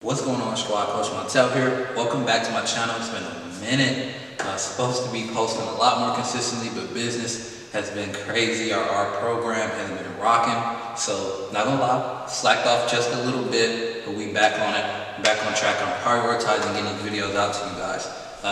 What's going on, squad? Coach Montel here. Welcome back to my channel. It's been a minute. Supposed to be posting a lot more consistently, but business has been crazy. Our program has been rocking. So not gonna lie, slacked off just a little bit, but we back on it, back on track. I'm prioritizing getting videos out to you guys.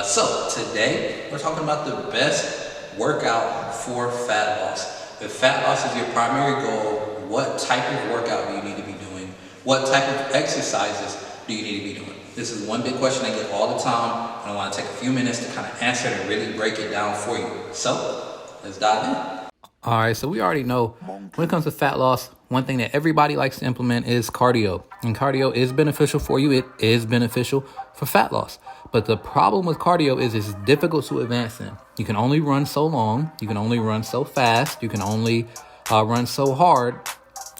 So today we're talking about the best workout for fat loss. If fat loss is your primary goal, what type of workout do you need to be doing? What type of exercises do you need to be doing? This is one big question I get all the time, and I want to take a few minutes to kind of answer it and really break it down for you. So let's dive in. All right, so we already know when it comes to fat loss, one thing that everybody likes to implement is cardio. And cardio is beneficial for you. It is beneficial for fat loss. But the problem with cardio is it's difficult to advance in. You can only run so long. You can only run so fast. You can only run so hard.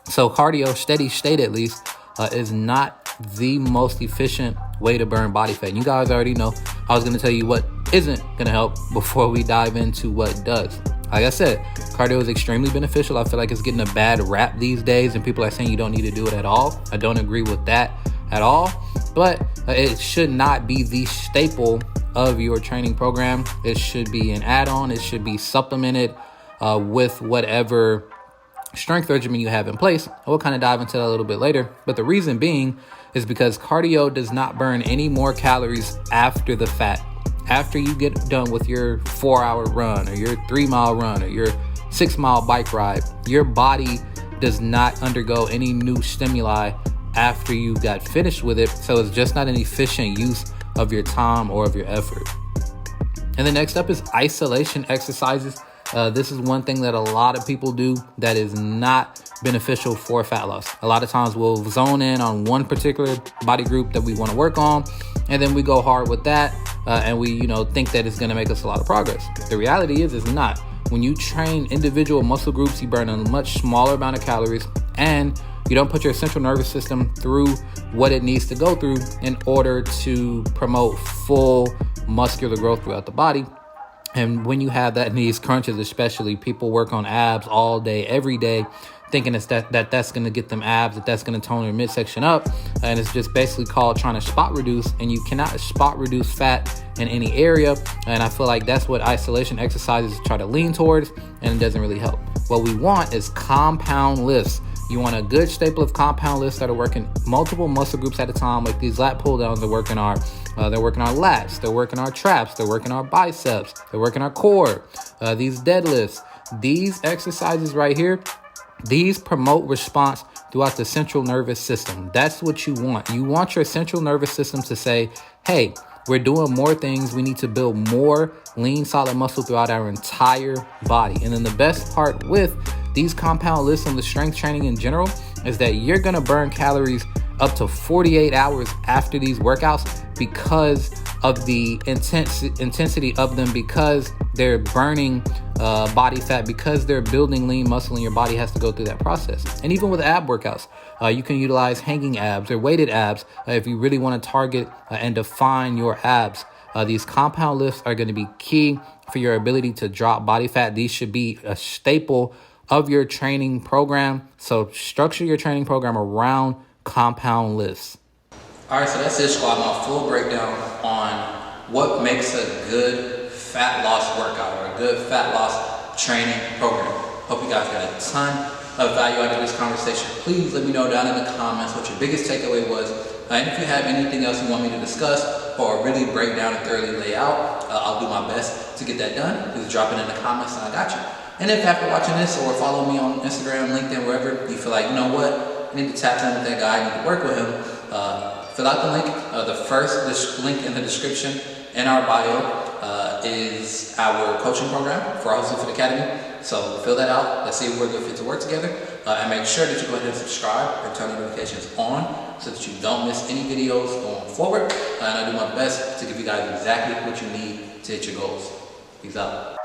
So cardio, steady state at least, is not the most efficient way to burn body fat. And you guys already know I was going to tell you what isn't going to help before we dive into what does. Like I said, cardio is extremely beneficial. I feel like it's getting a bad rap these days, and people are saying you don't need to do it at all. I don't agree with that at all, but it should not be the staple of your training program. It should be an add-on. It should be supplemented with whatever strength regimen you have in place. We'll kind of dive into that a little bit later. But the reason being is because cardio does not burn any more calories after the fat. After you get done with your 4-hour run or your 3-mile run or your 6-mile bike ride, your body does not undergo any new stimuli after you got finished with it. So it's just not an efficient use of your time or of your effort. And the next up is isolation exercises. This is one thing that a lot of people do that is not beneficial for fat loss. A lot of times we'll zone in on one particular body group that we want to work on, and then we go hard with that, and we think that it's going to make us a lot of progress. The reality is it's not. When you train individual muscle groups, you burn a much smaller amount of calories, and you don't put your central nervous system through what it needs to go through in order to promote full muscular growth throughout the body. And when you have that in these crunches, especially, people work on abs all day, every day, thinking it's that's going to get them abs, that's going to tone their midsection up. And it's just basically called trying to spot reduce. And you cannot spot reduce fat in any area. And I feel like that's what isolation exercises try to lean towards, and it doesn't really help. What we want is compound lifts. You want a good staple of compound lifts that are working multiple muscle groups at a time, like these lat pull downs. They're working our lats, they're working our traps, they're working our biceps, they're working our core, these deadlifts. These exercises right here, these promote response throughout the central nervous system. That's what you want. You want your central nervous system to say, hey, we're doing more things. We need to build more lean, solid muscle throughout our entire body. And then the best part with these compound lifts and the strength training in general is that you're going to burn calories up to 48 hours after these workouts because of the intensity of them, because they're burning body fat, because they're building lean muscle, and your body has to go through that process. And even with ab workouts, you can utilize hanging abs or weighted abs if you really want to target and define your abs. These compound lifts are going to be key for your ability to drop body fat. These should be a staple of your training program. So structure your training program around compound lifts. All right, so that's it, squad. My full breakdown on what makes a good fat loss workout or a good fat loss training program. Hope you guys got a ton of value out of this conversation. Please let me know down in the comments what your biggest takeaway was. And if you have anything else you want me to discuss or really break down and thoroughly lay out, I'll do my best to get that done. Just drop it in the comments and I got you. And if after watching this or follow me on Instagram, LinkedIn, wherever, you feel like, you know what, I need to tap in with that guy, I need to work with him, fill out the link. The first link in the description in our bio is our coaching program for our Hustle Fit Academy. So fill that out. Let's see if we're a good fit to work together. And make sure that you go ahead and subscribe and turn notifications on so that you don't miss any videos going forward. And I do my best to give you guys exactly what you need to hit your goals. Peace out.